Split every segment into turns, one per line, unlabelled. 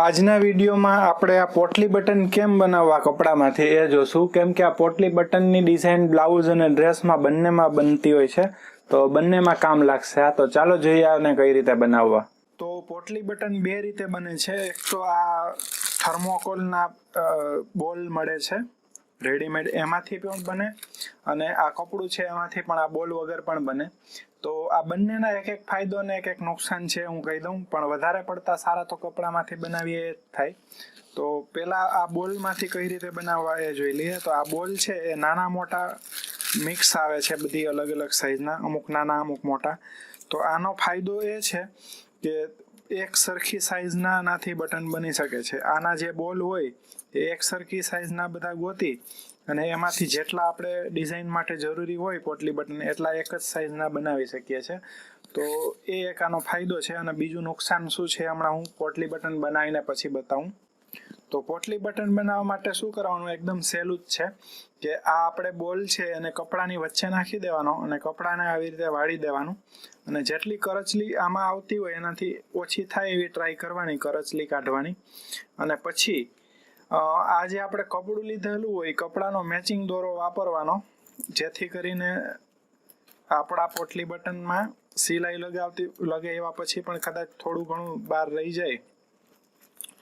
આજના વિડીયોમાં આપણે આ પોટલી બટન કેમ બનાવવા કપડામાંથી એ જોશું, કેમ કે આ પોટલી બટનની ડિઝાઇન બ્લાઉઝ અને ડ્રેસમાં બંનેમાં બનતી હોય છે, તો બંનેમાં કામ લાગશે. તો ચાલો જોઈએ આને કઈ રીતે બનાવવા. તો પોટલી બટન બે રીતે બને છે. એક તો આ થર્મોકોલના બોલ મળે છે રેડીમેડ, એમાંથી પણ બને, અને આ કપડું છે એમાંથી પણ આ બોલ વગર પણ બને. તો આ બંનેના એક એક ફાયદો ને એક એક નુકસાન છે હું કહી દઉં, પણ વધારે પડતા સારા તો કપડામાંથી બનાવીએ એ થાય. તો પેલા આ બોલમાંથી કઈ રીતે બનાવવા એ જોઈ લઈએ. તો આ બોલ છે એ નાના મોટા મિક્સ આવે છે, બધી અલગ અલગ સાઈઝના, અમુક નાના અમુક મોટા. તો આનો ફાયદો એ છે કે એક સરખી સાઈઝના નાથી બટન બની શકે છે. આના જે બોલ હોય એ એક સરખી સાઈઝના બધા ગોતી અને એમાંથી જેટલા આપણે ડિઝાઇન માટે જરૂરી હોય પોટલી બટન એટલા એક જ સાઈઝના બનાવી શકીએ છીએ. તો એ એક આનો ફાયદો છે. અને બીજું નુકસાન શું છે હમણાં હું પોટલી બટન બનાવીને પછી બતાવું. તો પોટલી બટન બનાવવા માટે શું કરવાનું, એકદમ સહેલું જ છે કે આ આપણે બોલ છે એને કપડાની વચ્ચે નાખી દેવાનો અને કપડાને આવી રીતે વાળી દેવાનું, અને જેટલી કરચલી આમાં આવતી હોય એનાથી ઓછી થાય એવી ટ્રાય કરવાની, કરચલી કાઢવાની. અને પછી આ જે આપણે કપડું લીધેલું હોય કપડાનો મેચિંગ દોરો વાપરવાનો, જેથી કરીને આપણા પોટલી બટનમાં સિલાઈ લગે એવા પછી પણ કદાચ થોડું ઘણું બહાર રહી જાય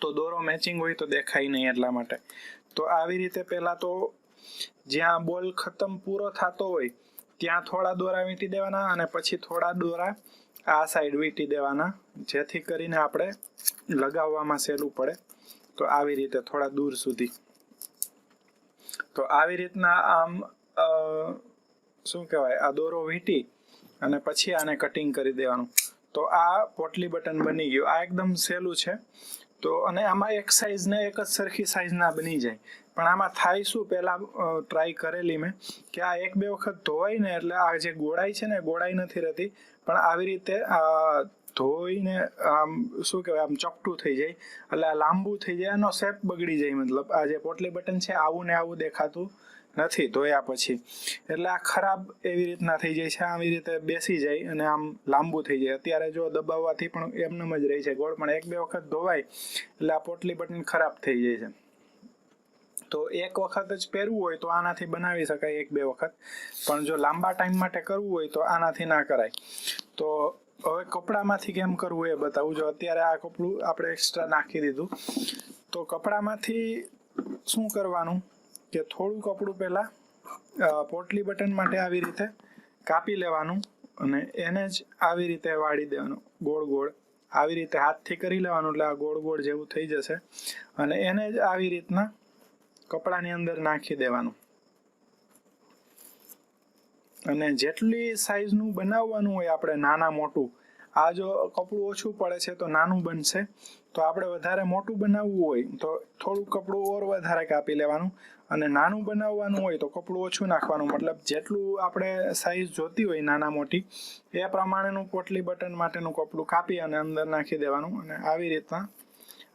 તો દોરો મેચિંગ હોય તો દેખાય નહીં, એટલા માટે. તો આવી રીતે પહેલા તો જ્યાં બોલ ખતમ પૂરો થતો હોય ત્યાં થોડા દોરા વીંટી દેવાના અને પછી થોડા દોરા આ સાઈડ વીંટી દેવાના, જેથી કરીને આપણે લગાવવામાં સહેલું પડે. તો આવી રીતે થોડા દૂર સુધી. તો આવી રીતના આમ શું કહેવાય, આ દોરો વીંટી અને પછી આને કટિંગ કરી દેવાનું. તો આ પોટલી બટન બની ગયું. આ એકદમ સહેલું છે. તો અને આમાં એક સાઈઝને એક જ સરખી સાઈઝના બની જાય. પણ આમાં થાય શું, પહેલાં ટ્રાય કરેલી મેં કે આ એક બે વખત ધોવાય ને એટલે આ જે ગોળાઈ છે ને ગોળાઈ નથી રહેતી, પણ આવી રીતે ધોઈને આમ શું કહેવાય આમ ચપટું થઈ જાય, એટલે આ લાંબુ થઈ જાય, એનો શેપ બગડી જાય. મતલબ આ જે પોટલી બટન છે આવું ને આવું દેખાતું નથી ધોયા પછી, એટલે આ ખરાબ એવી રીતના થઈ જાય છે, આવી રીતે બેસી જાય અને આમ લાંબુ થઈ જાય. અત્યારે જો દબાવવાથી પણ એમનેમ જ રહી છે ગોળ, પણ એક બે વખત ધોવાય એટલે આ પોટલી બટન ખરાબ થઈ જાય છે. તો એક વખત જ પહેરવું હોય તો આનાથી બનાવી શકાય, એક બે વખત, પણ જો લાંબા ટાઈમ માટે કરવું હોય તો આનાથી ના કરાય. તો હવે કપડામાંથી કેમ કરવું એ બતાવું. જો અત્યારે આ કપડું આપણે એક્સ્ટ્રા નાખી દીધું, તો કપડામાંથી શું કરવાનું કે થોડું કપડું પહેલાં પોટલી બટન માટે આવી રીતે કાપી લેવાનું અને એને જ આવી રીતે વાળી દેવાનું ગોળ ગોળ, આવી રીતે હાથથી કરી લેવાનું એટલે આ ગોળ ગોળ જેવું થઈ જશે, અને એને જ આવી રીતના કપડાની અંદર નાખી દેવાનું. અને જેટલી સાઈઝનું બનાવવાનું હોય આપણે નાના મોટું, આ જો કપડું ઓછું પડે છે તો નાનું બનશે, તો આપણે વધારે મોટું બનાવવું હોય તો થોડું કપડું ઓર વધારે કાપી લેવાનું, અને નાનું બનાવવાનું હોય તો કપડું ઓછું નાખવાનું. મતલબ જેટલું આપણે સાઈઝ જોતી હોય નાના મોટી એ પ્રમાણેનું પોટલી બટન માટેનું કપડું કાપી અને અંદર નાખી દેવાનું. અને આવી રીતના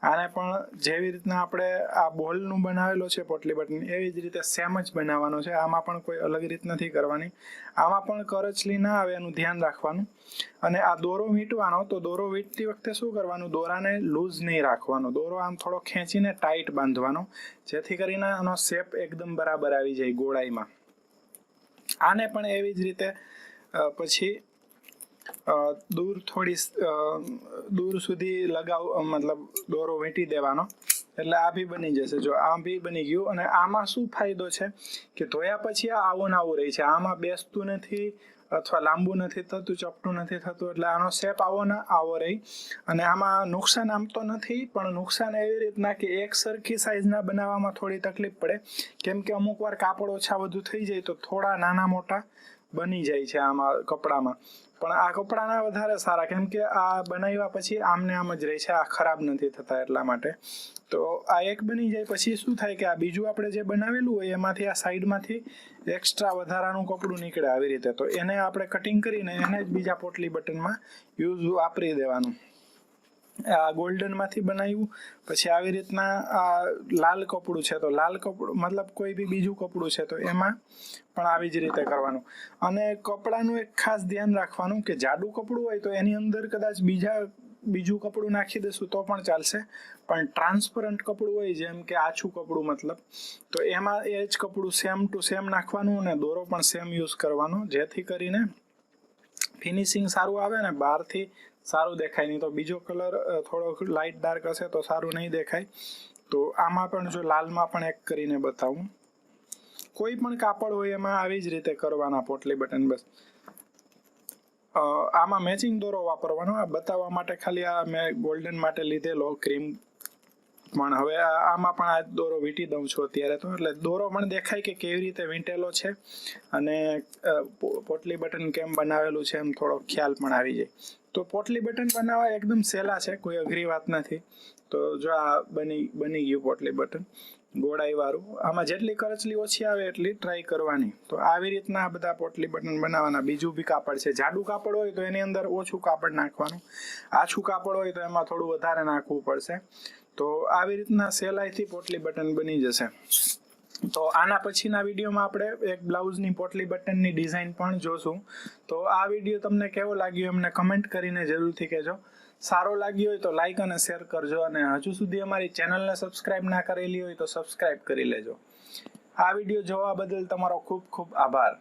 આને પણ જેવી રીતના આપણે આ બોલનું બનાવેલો છે પોટલી બટન એવી જ રીતે સેમ જ બનાવવાનો છે. આમાં પણ કોઈ અલગ રીત નથી કરવાની. આમાં પણ કરચલી ના આવે એનું ધ્યાન રાખવાનું. અને આ દોરો વીંટવાનો, તો દોરો વીંટતી વખતે શું કરવાનું, દોરાને લૂઝ નહીં રાખવાનો, દોરો આમ થોડો ખેંચીને ટાઈટ બાંધવાનો, જેથી કરીને આનો શેપ એકદમ બરાબર આવી જાય ગોળાઈમાં. આને પણ એવી જ રીતે પછી દૂર થોડી દૂર સુધી મતલબ દોરો વીંટી દેવાનો, એટલે આ બી બની જશે. જો આ બી બની ગયું. અને આમાં શું ફાયદો છે કે ધોયા પછી આ આવું ને આવું રહી છે, આમાં બેસતું નથી અથવા લાંબુ નથી થતું, ચપટું નથી થતું, એટલે આનો શેપ આવો ને આવો રહી. અને આમાં નુકસાન આમ તો નથી, પણ નુકસાન એવી રીતના કે એક સરખી સાઈઝના બનાવવામાં થોડી તકલીફ પડે, કેમ કે અમુક વાર કાપડ ઓછા વધુ થઈ જાય તો થોડા નાના મોટા બની જાય છે આમાં કપડામાં. પણ આ કપડાના વધારે સારા, કેમ કે આ બનાવ્યા પછી આમને આમ જ રહે છે, આ ખરાબ નથી થતા એટલા માટે. તો આ એક બની જાય પછી શું થાય કે આ બીજું આપણે જે બનાવેલું હોય એમાંથી આ સાઈડમાંથી એક્સ્ટ્રા વધારાનું કપડું નીકળે આવી રીતે, તો એને આપણે કટિંગ કરીને એને જ બીજા પોટલી બટનમાં વાપરી દેવાનું. આ ગોલ્ડનમાંથી બનાવ્યું, પછી આવી રીતના આ લાલ કપડું છે તો લાલ કપડું મતલબ કોઈ બી બીજું કપડું છે તો એમાં પણ આવી જ રીતે કરવાનું. અને કપડાનું એક ખાસ ધ્યાન રાખવાનું કે જાડું કપડું હોય તો એની અંદર કદાચ બીજા બીજું કપડું નાખી દઈશું તો પણ ચાલશે, પણ ટ્રાન્સપરન્ટ કપડું હોય જેમ કે આછું કપડું મતલબ, તો એમાં એ જ કપડું સેમ ટુ સેમ નાખવાનું અને દોરો પણ સેમ યુઝ કરવાનો, જેથી કરીને ફિનિશિંગ સારું આવે ને બહારથી સારું દેખાય. નહીં તો બીજો કલર થોડો લાઇટ ડાર્ક હશે તો સારું નહીં દેખાય. તો આમાં પણ જો લાલમાં પણ એક કરીને બતાવું, કોઈ પણ કાપડ હોય એમાં આવી જ રીતે કરવાના પોટલી બટન. બસ આમાં મેચિંગ દોરો વાપરવાનો. આ બતાવવા માટે ખાલી આ મેં ગોલ્ડન માટે લીધેલો ક્રીમ, પણ હવે આમાં પણ આ દોરો વીંટી દઉં છું અત્યારે, તો એટલે દોરો પણ દેખાય કે કેવી રીતે વીંટેલો છે અને પોટલી બટન કેમ બનાવેલું છે એમ થોડો ખ્યાલ પણ આવી જાય. તો પોટલી બટન બનાવવા એકદમ સહેલા છે, કોઈ અઘરી વાત નથી. તો જો આ બની ગયું પોટલી બટન ગોળાઈ વાળું. આમાં જેટલી કરચલી ઓછી આવે એટલી ટ્રાય કરવાની. તો આવી રીતના બધા પોટલી બટન બનાવવાના. બીજું બી કાપડ છે, જાડું કાપડ હોય તો એની અંદર ઓછું કાપડ નાખવાનું, આછું કાપડ હોય તો એમાં થોડું વધારે નાખવું પડશે. તો આવી રીતના સહેલાઈથી પોટલી બટન બની જશે. તો આના પછીના વિડીયોમાં આપણે એક બ્લાઉઝની પોટલી બટનની ડિઝાઇન પણ જોશું. તો આ વિડીયો તમને કેવો લાગ્યો એમને કમેન્ટ કરીને જરૂરથી કહેજો. સારો લાગ્યો હોય તો લાઈક અને શેર કરજો, અને હજુ સુધી અમારી ચેનલને સબસ્ક્રાઇબ ના કરેલી હોય તો સબસ્ક્રાઇબ કરી લેજો. આ વિડીયો જોવા બદલ તમારો ખૂબ ખૂબ આભાર.